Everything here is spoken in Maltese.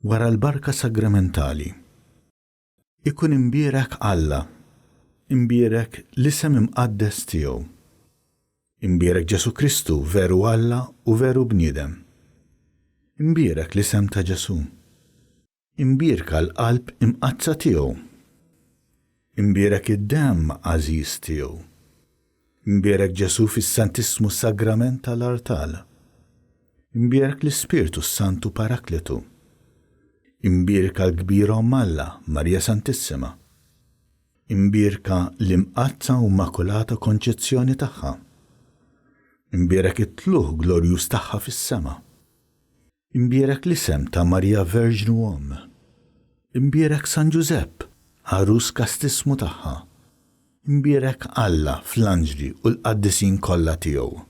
Wara l-barka sagramentali. Ikun imbierek Alla, imbierek l-isem imqaddes tiegħu. Imbierek Ġesu Kristu veru Alla u veru bniedem. Imbierek l-isem ta' Ġesu. Imbierka l-qalb imqazza tiegħu. Imbierek id-demm għażiż tiegħu. Imbierek Ġesu fis-Santissimu Sagrament tal-Artal. Imbierek l-Ispirtu Santu Parakletu. Imbierka l-kbira Omm Alla, Marija Santissima. Imbierka l-imqazza u Immakulata Konċezzjoni tagħha. Imbierek it-tluħ glorjuż tagħha fis-sema. Imbierek l-isem ta' Marija Verġnu Omm. Imbierek San Ġusepp, għarus kastismu tagħha. Imbierek Alla fl-anġli u l-qaddisin kollha tiegħu.